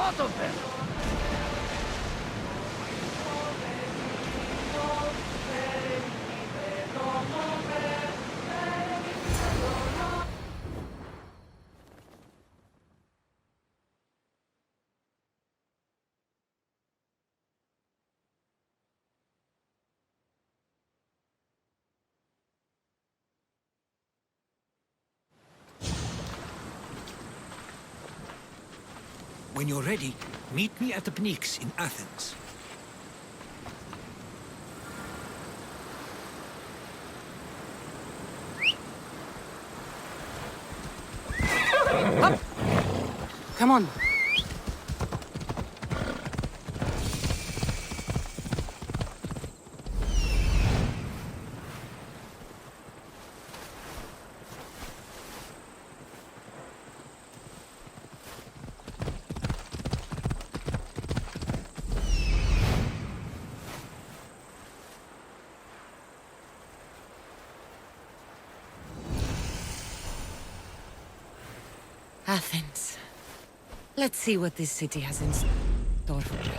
lot of them! When you're ready, meet me at the Pnyx in Athens. Up! Come on. Athens. Let's see what this city has in store for you.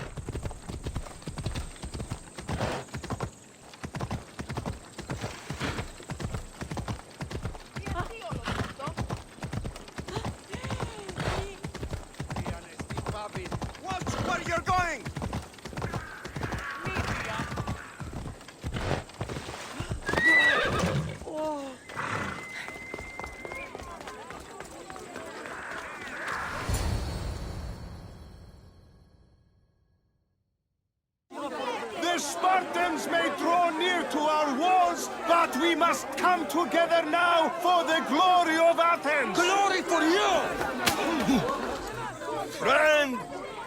Watch where you're going! The Spartans may draw near to our walls, but we must come together now for the glory of Athens! Glory for you!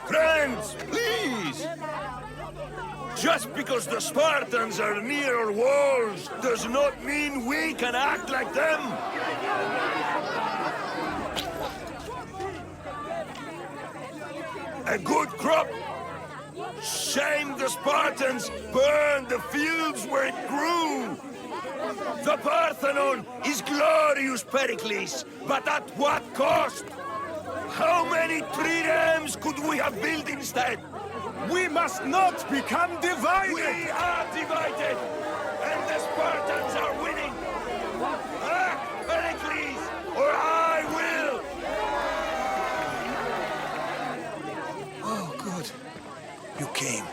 Friends, please! Just because the Spartans are near our walls does not mean we can act like them! A good crop! Shame the Spartans burned the fields where it grew! The Parthenon is glorious, Pericles, but at what cost? How many triremes could we have built instead? We must not become divided! We are divided, and the Spartans are winning! Act, Pericles, or I will! Oh, good. You came.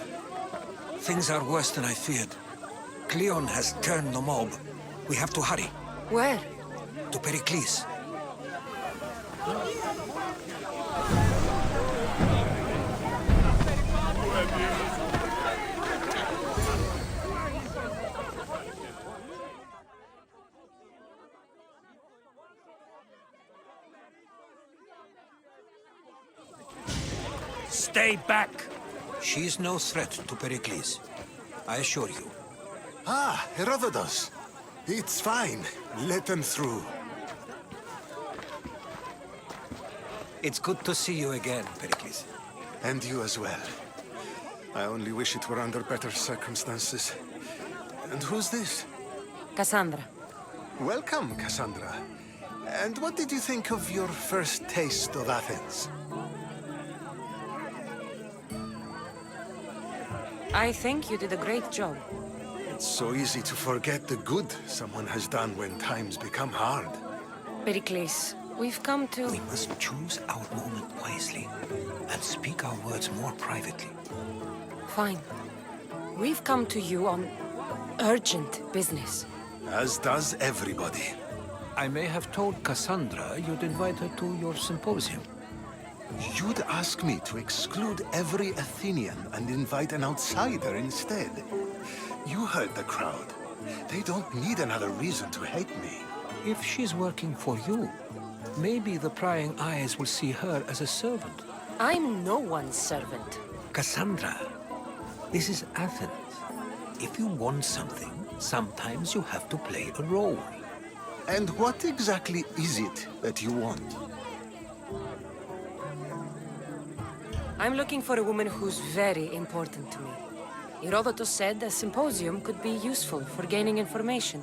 Things are worse than I feared. Cleon has turned the mob. We have to hurry. Where? To Pericles. Stay back! She's no threat to Pericles. I assure you. Ah, Herodotus. It's fine. Let them through. It's good to see you again, Pericles. And you as well. I only wish it were under better circumstances. And who's this? Cassandra. Welcome, Cassandra. And what did you think of your first taste of Athens? I think you did a great job. It's so easy to forget the good someone has done when times become hard. Pericles, we've come to... We must choose our moment wisely and speak our words more privately. Fine. We've come to you on urgent business. As does everybody. I may have told Cassandra you'd invite her to your symposium. You'd ask me to exclude every Athenian and invite an outsider instead. You heard the crowd. They don't need another reason to hate me. If she's working for you, maybe the prying eyes will see her as a servant. I'm no one's servant. Cassandra, this is Athens. If you want something, sometimes you have to play a role. And what exactly is it that you want? I'm looking for a woman who's very important to me. Herodotus said a symposium could be useful for gaining information.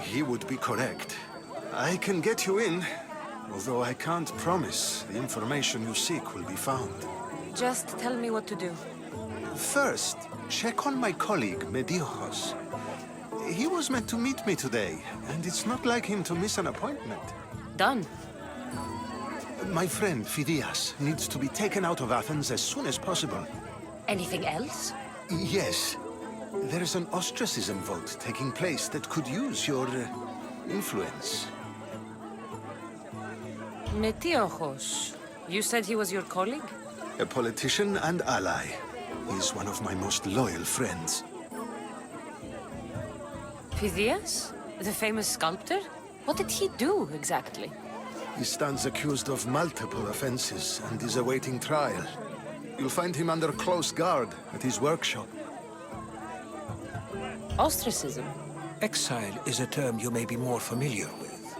He would be correct. I can get you in, although I can't promise the information you seek will be found. Just tell me what to do. First, check on my colleague, Medios. He was meant to meet me today, and it's not like him to miss an appointment. Done. My friend, Phidias, needs to be taken out of Athens as soon as possible. Anything else? Yes. There's an ostracism vote taking place that could use your influence. Metiochos. You said he was your colleague? A politician and ally. He's one of my most loyal friends. Phidias? The famous sculptor? What did he do, exactly? He stands accused of multiple offenses and is awaiting trial. You'll find him under close guard at his workshop. Ostracism? Exile is a term you may be more familiar with.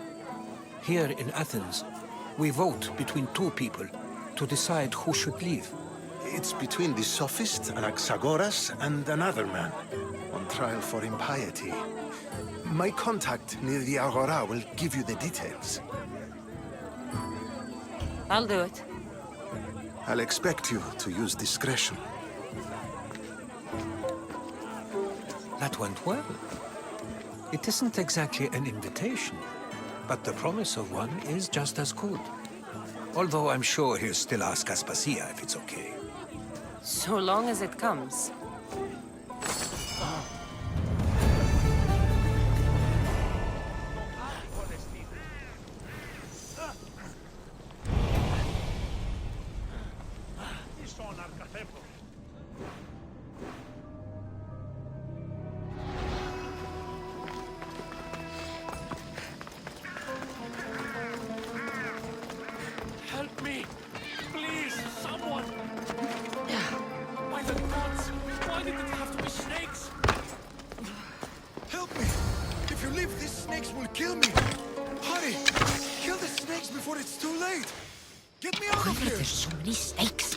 Here in Athens, we vote between two people to decide who should leave. It's between the sophist Anaxagoras and another man, on trial for impiety. My contact near the Agora will give you the details. I'll do it. I'll expect you to use discretion. That went well. It isn't exactly an invitation, but the promise of one is just as good. Although I'm sure he'll still ask Aspasia if it's okay. So long as it comes. Help me! Please, someone! By the gods! Why did it have to be snakes? Help me! If you leave, these snakes will kill me! Hurry! Kill the snakes before it's too late! Get me out of here! There's so many snakes.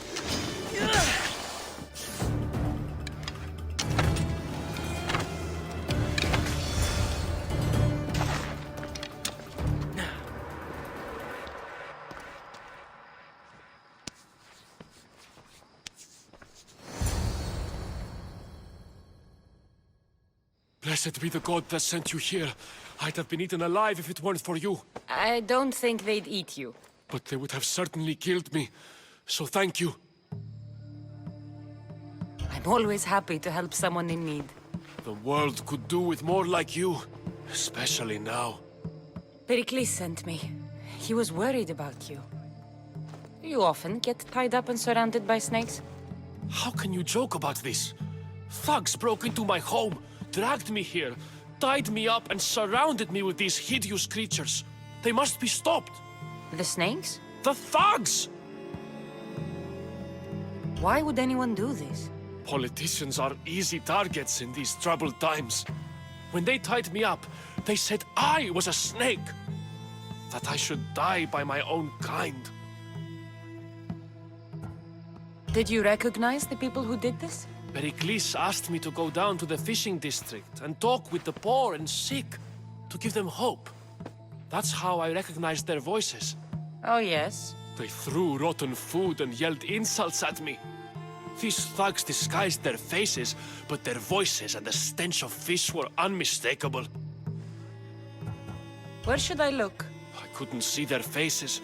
Blessed be the god that sent you here. I'd have been eaten alive if it weren't for you. I don't think they'd eat you. But they would have certainly killed me. So thank you. I'm always happy to help someone in need. The world could do with more like you. Especially now. Pericles sent me. He was worried about you. You often get tied up and surrounded by snakes? How can you joke about this? Thugs broke into my home, dragged me here, tied me up and surrounded me with these hideous creatures. They must be stopped. The snakes? The thugs! Why would anyone do this? Politicians are easy targets in these troubled times. When they tied me up, they said I was a snake. That I should die by my own kind. Did you recognize the people who did this? Pericles asked me to go down to the fishing district and talk with the poor and sick, to give them hope. That's how I recognized their voices. Oh, yes. They threw rotten food and yelled insults at me. These thugs disguised their faces, but their voices and the stench of fish were unmistakable. Where should I look? I couldn't see their faces,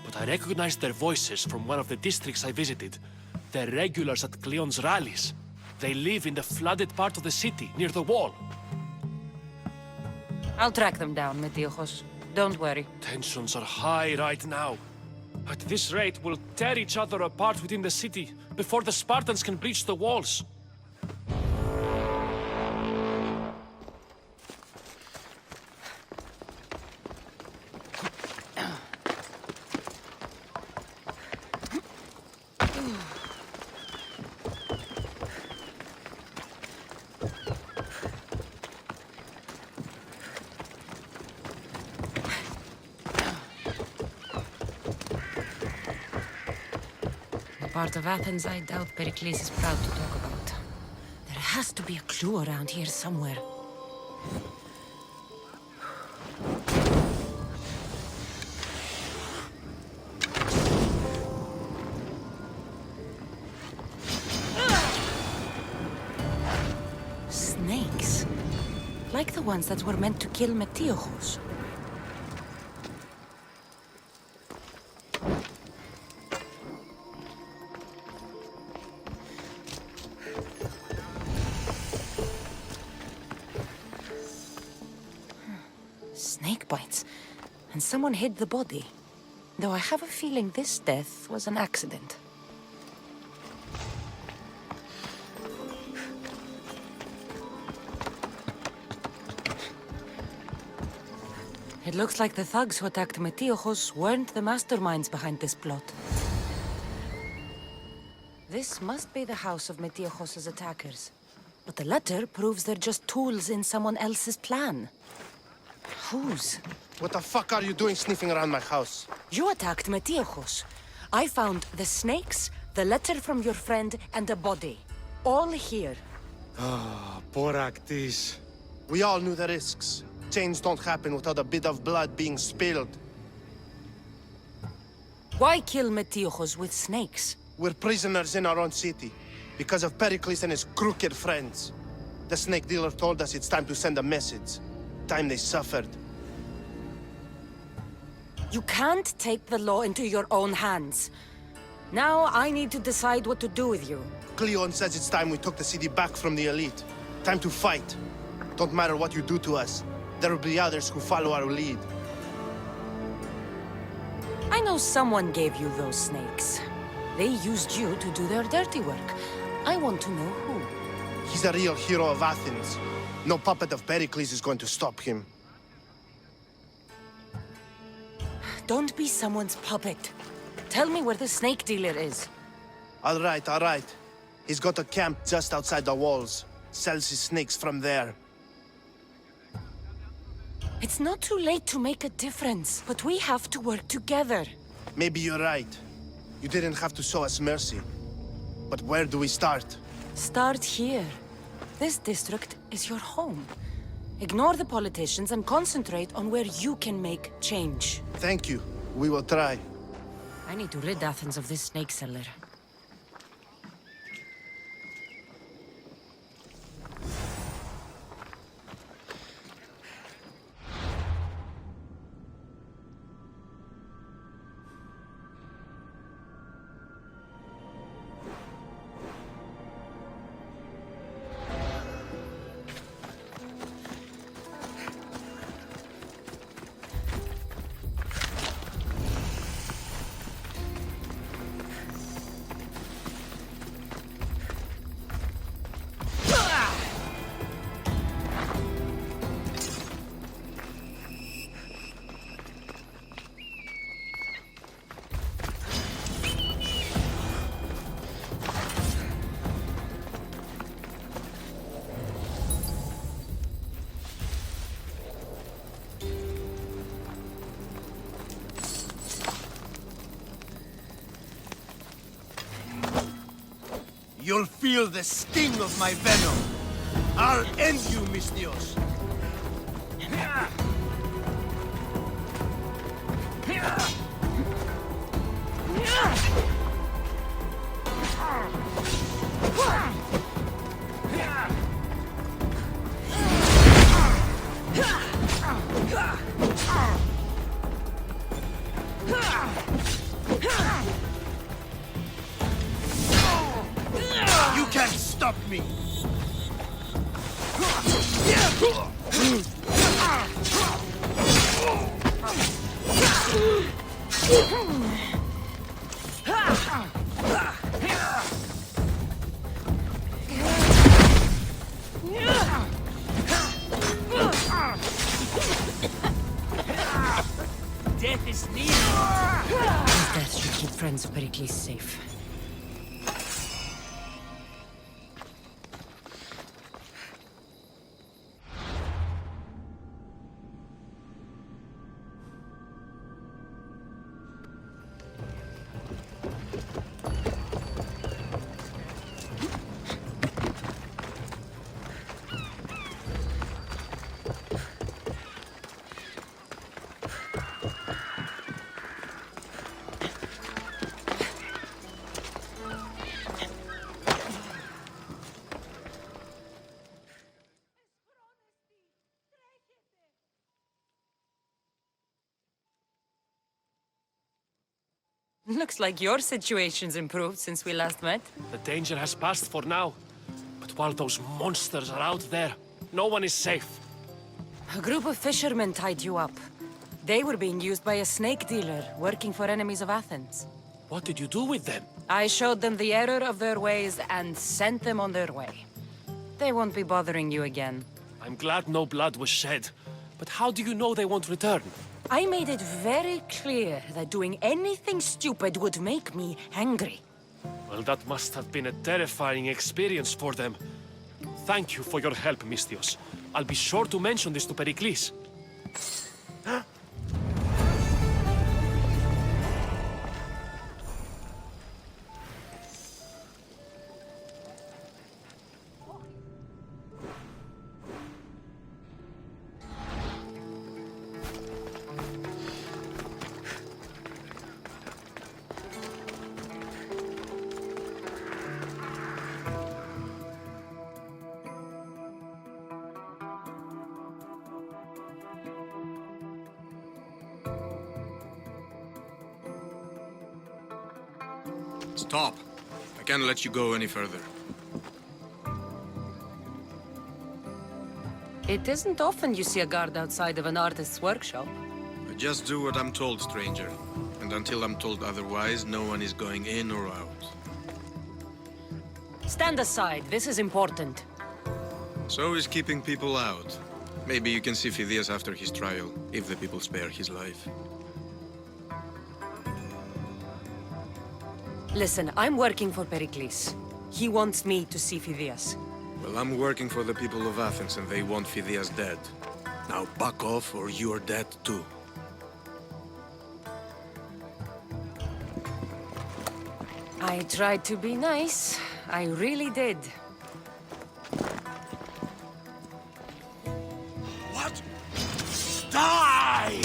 but I recognized their voices from one of the districts I visited. They're regulars at Cleon's rallies. They live in the flooded part of the city, near the wall. I'll track them down, Metiochos. Don't worry. Tensions are high right now. At this rate, we'll tear each other apart within the city before the Spartans can breach the walls. Part of Athens I doubt Pericles is proud to talk about. There has to be a clue around here somewhere. the ones that were meant to kill Metiochos? Snake bites. And someone hid the body. Though I have a feeling this death was an accident. It looks like the thugs who attacked Metiochos weren't the masterminds behind this plot. This must be the house of Metiochos' attackers. But the letter proves they're just tools in someone else's plan. Whose? What the fuck are you doing sniffing around my house? You attacked Metiochos. I found the snakes, the letter from your friend, and a body. All here. Boraktis. We all knew the risks. Change don't happen without a bit of blood being spilled. Why kill Metiochos with snakes? We're prisoners in our own city, because of Pericles and his crooked friends. The snake dealer told us it's time to send a message. Time they suffered. You can't take the law into your own hands. Now I need to decide what to do with you. Cleon says it's time we took the city back from the elite. Time to fight. Don't matter what you do to us. There will be others who follow our lead. I know someone gave you those snakes. They used you to do their dirty work. I want to know who. He's the real hero of Athens. No puppet of Pericles is going to stop him. Don't be someone's puppet. Tell me where the snake dealer is. All right. He's got a camp just outside the walls. Sells his snakes from there. It's not too late to make a difference, but we have to work together. Maybe you're right. You didn't have to show us mercy. But where do we start? Start here. This district is your home. Ignore the politicians and concentrate on where you can make change. Thank you. We will try. I need to rid Athens of this snake seller. You'll feel the sting of my venom. I'll end you, Mystios. You can't stop me! Death is near! His death should keep friends of Pericles safe. Looks like your situation's improved since we last met. The danger has passed for now. But while those monsters are out there, no one is safe. A group of fishermen tied you up. They were being used by a snake dealer working for enemies of Athens. What did you do with them? I showed them the error of their ways and sent them on their way. They won't be bothering you again. I'm glad no blood was shed. But how do you know they won't return? I made it very clear that doing anything stupid would make me angry. Well, that must have been a terrifying experience for them. Thank you for your help, Misthios. I'll be sure to mention this to Pericles. Stop. I can't let you go any further. It isn't often you see a guard outside of an artist's workshop. I just do what I'm told, stranger. And until I'm told otherwise, no one is going in or out. Stand aside, this is important. So is keeping people out. Maybe you can see Phidias after his trial, if the people spare his life. Listen, I'm working for Pericles. He wants me to see Phidias. Well, I'm working for the people of Athens and they want Phidias dead. Now back off or you're dead too. I tried to be nice. I really did. What? Die!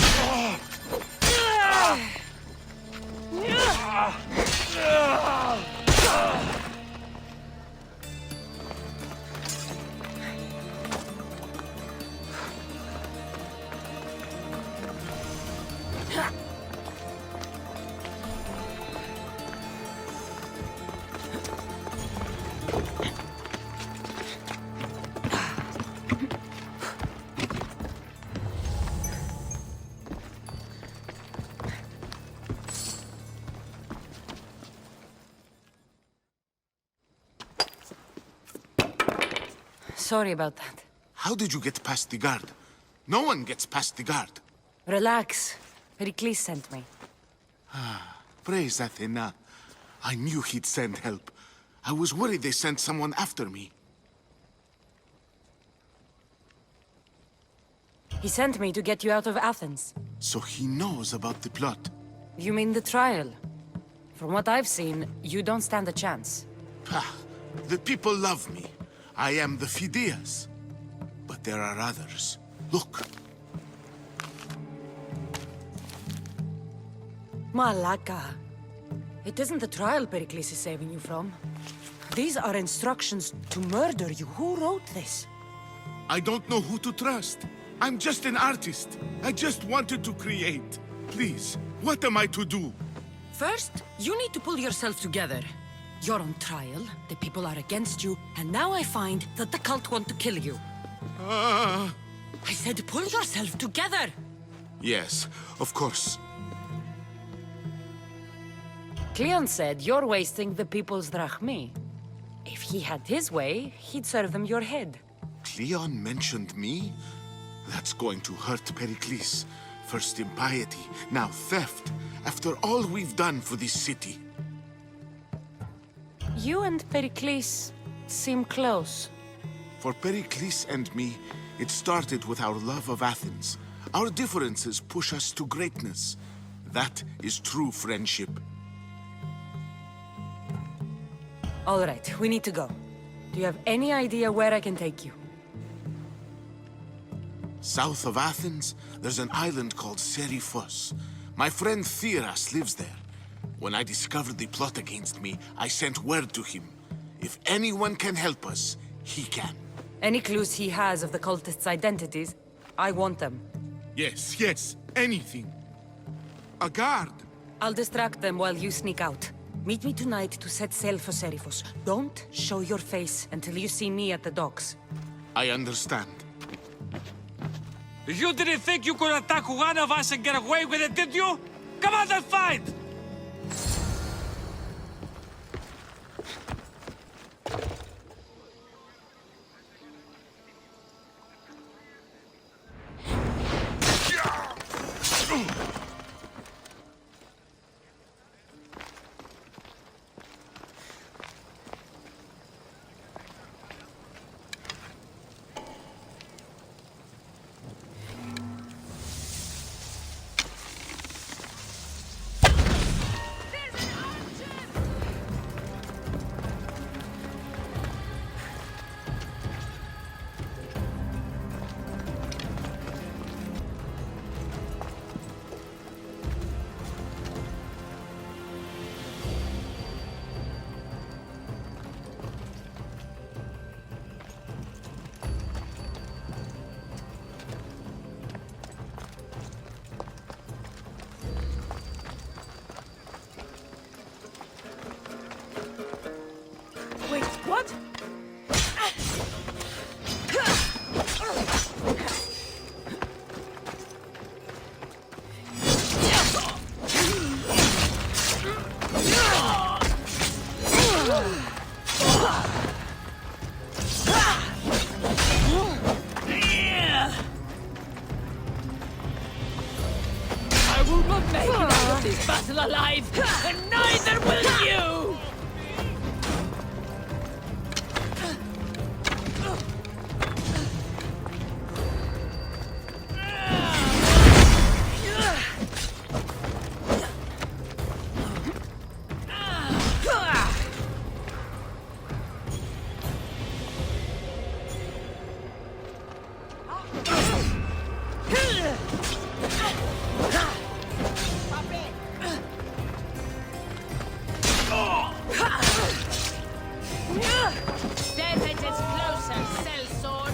Sorry about that. How did you get past the guard? No one gets past the guard. Relax. Pericles sent me. Praise Athena. I knew he'd send help. I was worried they sent someone after me. He sent me to get you out of Athens. So he knows about the plot. You mean the trial? From what I've seen, you don't stand a chance. Pah, the people love me. I am the Phidias. But there are others. Look. Malaka. It isn't the trial Pericles is saving you from. These are instructions to murder you. Who wrote this? I don't know who to trust. I'm just an artist. I just wanted to create. Please, what am I to do? First, you need to pull yourself together. You're on trial, the people are against you, and now I find that the cult want to kill you. I said pull yourself together! Yes, of course. Cleon said you're wasting the people's drachmi. If he had his way, he'd serve them your head. Cleon mentioned me? That's going to hurt Pericles. First impiety, now theft. After all we've done for this city. You and Pericles seem close. For Pericles and me, it started with our love of Athens. Our differences push us to greatness. That is true friendship. All right, we need to go. Do you have any idea where I can take you? South of Athens, there's an island called Seriphos. My friend Theras lives there. When I discovered the plot against me, I sent word to him. If anyone can help us, he can. Any clues he has of the cultists' identities, I want them. Yes, anything. A guard. I'll distract them while you sneak out. Meet me tonight to set sail for Seriphos. Don't show your face until you see me at the docks. I understand. You didn't think you could attack one of us and get away with it, did you? Come on and fight! Wait, what? I will not make it out of this battle alive, and neither will you! Death edges closer, sellsword.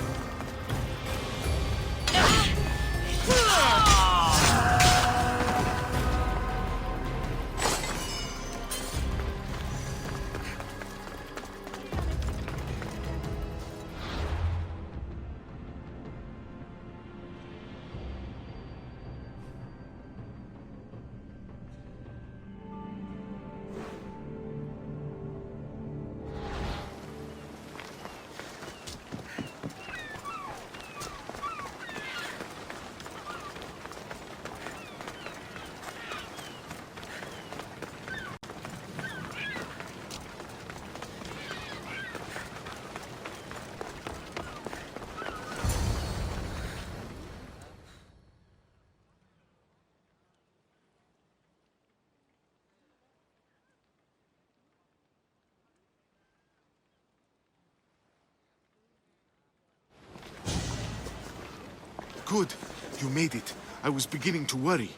Good. You made it. I was beginning to worry.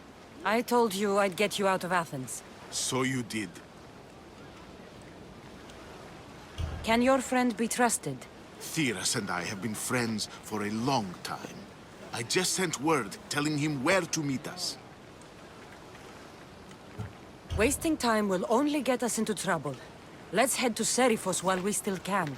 I told you I'd get you out of Athens. So you did. Can your friend be trusted? Theras and I have been friends for a long time. I just sent word telling him where to meet us. Wasting time will only get us into trouble. Let's head to Seriphos while we still can.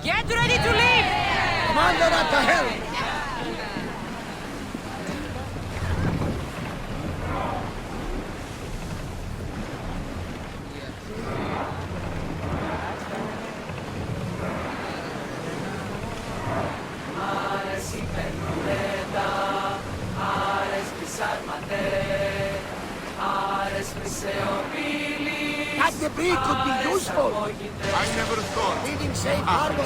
Get ready to leave! Commander at the helm! That debris could be useful. I never thought. Leaving safe harbor.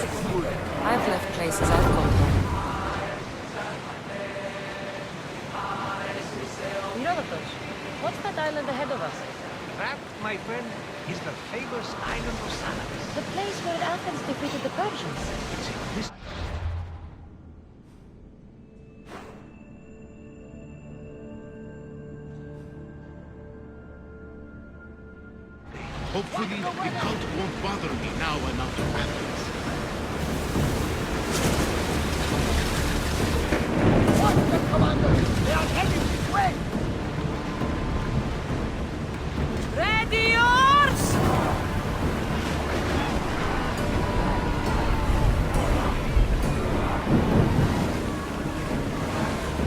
I've left places I've gone home. Herodotus, what's that island ahead of us? That, my friend, is the famous island of Salamis. The place where Athens defeated the Persians. It's in this Hopefully, the cult won't bother me now I'm out of Athens. Watch them, Commander! They are heading this way! Ready yours!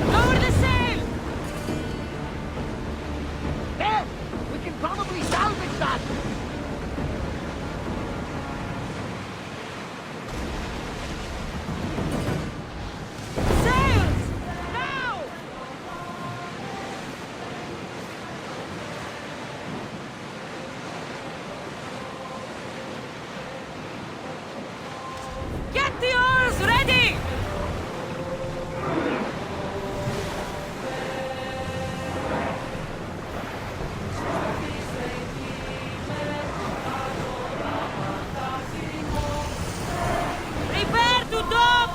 Lower the sail! There! We can probably salvage that! Sails! Now! Get the oars ready! Prepare to dock!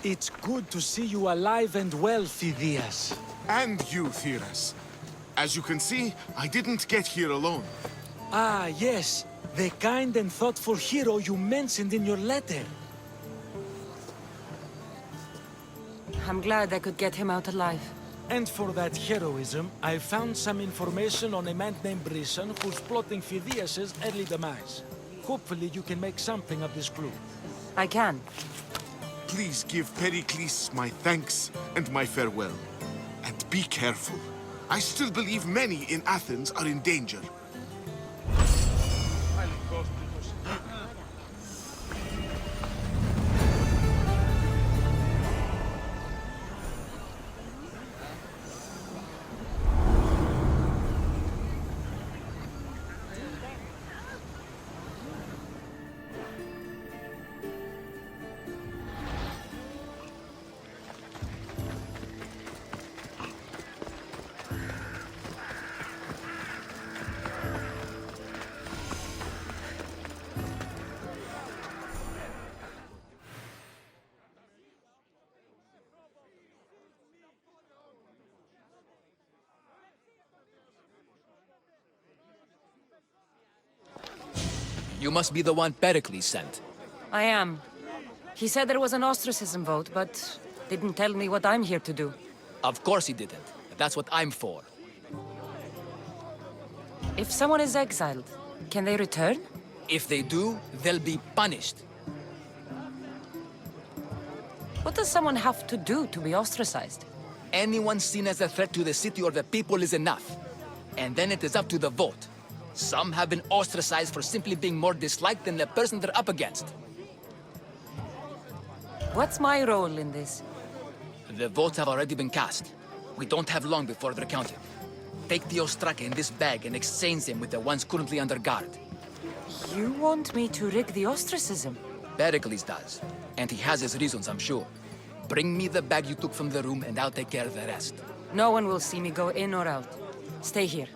It's good to see you alive and well, Phidias. And you, Theras. As you can see, I didn't get here alone. Ah, yes. The kind and thoughtful hero you mentioned in your letter. I'm glad I could get him out alive. And for that heroism, I found some information on a man named Brisson who's plotting Phidias' early demise. Hopefully you can make something of this clue. I can. Please give Pericles my thanks and my farewell. And be careful. I still believe many in Athens are in danger. You must be the one Pericles sent. I am. He said there was an ostracism vote, but didn't tell me what I'm here to do. Of course he didn't. That's what I'm for. If someone is exiled, can they return? If they do, they'll be punished. What does someone have to do to be ostracized? Anyone seen as a threat to the city or the people is enough. And then it is up to the vote. Some have been ostracized for simply being more disliked than the person they're up against. What's my role in this? The votes have already been cast. We don't have long before they're counted. Take the ostraka in this bag and exchange them with the ones currently under guard. You want me to rig the ostracism? Pericles does. And he has his reasons, I'm sure. Bring me the bag you took from the room and I'll take care of the rest. No one will see me go in or out. Stay here.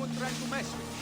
someone trying to mess with me.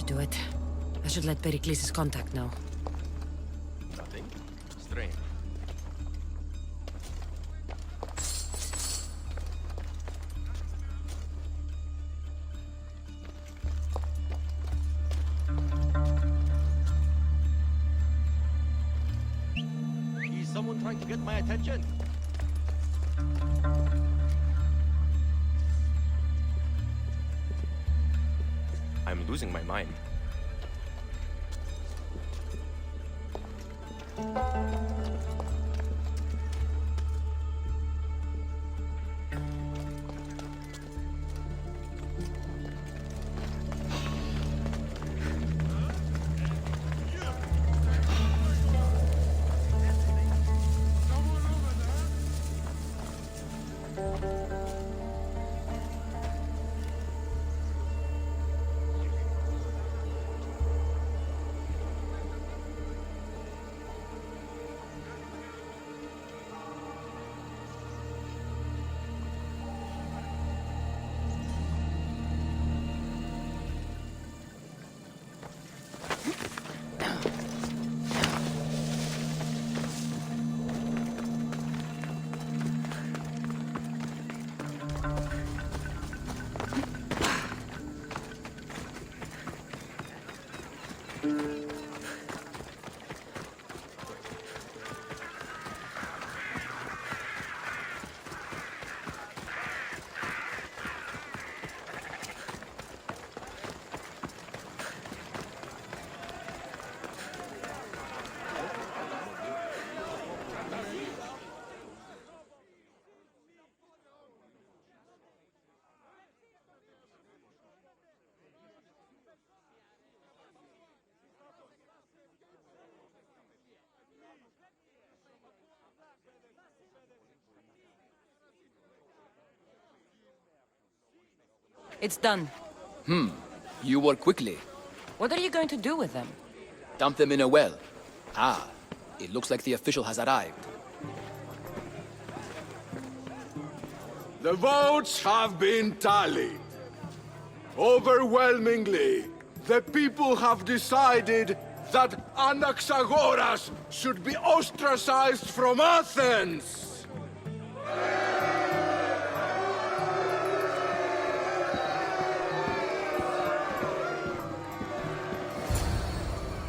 Do it. I should let Pericles' contact know. Nothing strange. Is someone trying to get my attention? I'm losing my mind. It's done. You work quickly. What are you going to do with them? Dump them in a well. Ah, it looks like the official has arrived. The votes have been tallied. Overwhelmingly, the people have decided that Anaxagoras should be ostracized from Athens!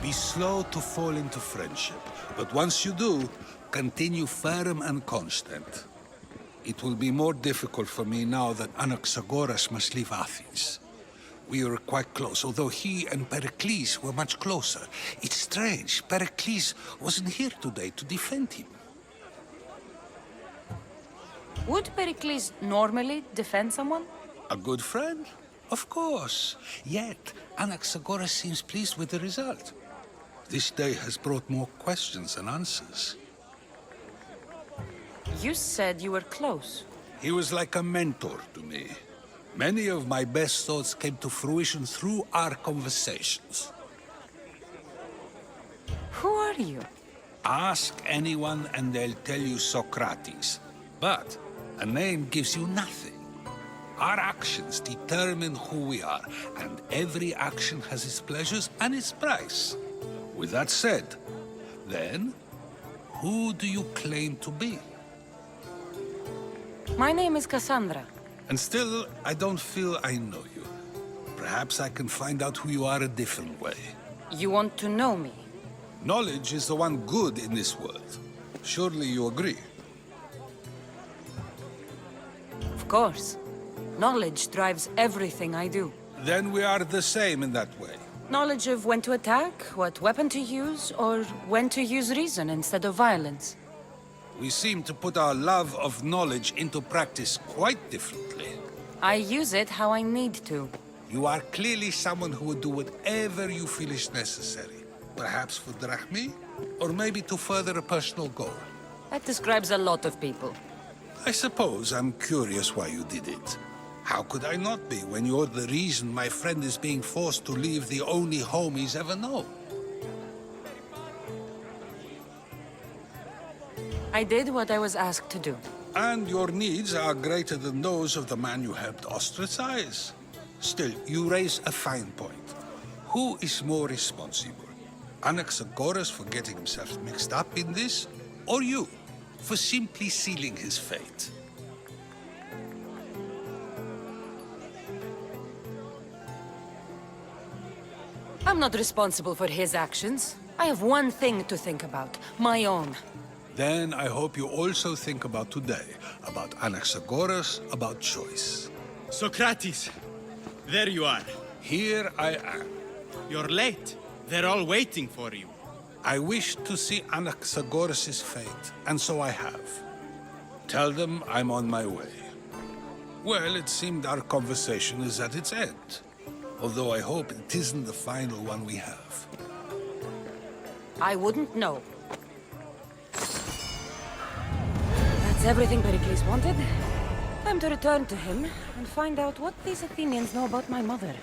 Be slow to fall into friendship, but once you do, continue firm and constant. It will be more difficult for me now that Anaxagoras must leave Athens. We were quite close, although he and Pericles were much closer. It's strange, Pericles wasn't here today to defend him. Would Pericles normally defend someone? A good friend? Of course. Yet, Anaxagoras seems pleased with the result. This day has brought more questions than answers. You said you were close. He was like a mentor to me. Many of my best thoughts came to fruition through our conversations. Who are you? Ask anyone and they'll tell you Socrates. But a name gives you nothing. Our actions determine who we are, and every action has its pleasures and its price. With that said, then, who do you claim to be? My name is Cassandra. And still, I don't feel I know you. Perhaps I can find out who you are a different way. You want to know me? Knowledge is the one good in this world. Surely you agree? Of course. Knowledge drives everything I do. Then we are the same in that way. Knowledge of when to attack, what weapon to use, or when to use reason instead of violence. We seem to put our love of knowledge into practice quite differently. I use it how I need to. You are clearly someone who would do whatever you feel is necessary. Perhaps for drachmi, or maybe to further a personal goal. That describes a lot of people. I suppose I'm curious why you did it. How could I not be when you're the reason my friend is being forced to leave the only home he's ever known? I did what I was asked to do. And your needs are greater than those of the man you helped ostracize. Still, you raise a fine point. Who is more responsible? Anaxagoras for getting himself mixed up in this, or you for simply sealing his fate? I'm not responsible for his actions. I have one thing to think about, my own. Then I hope you also think about today, about Anaxagoras, about choice. Socrates, there you are. Here I am. You're late. They're all waiting for you. I wish to see Anaxagoras' fate, and so I have. Tell them I'm on my way. Well, it seemed our conversation is at its end. Although I hope it isn't the final one we have. I wouldn't know. That's everything Pericles wanted. Time to return to him and find out what these Athenians know about my mother.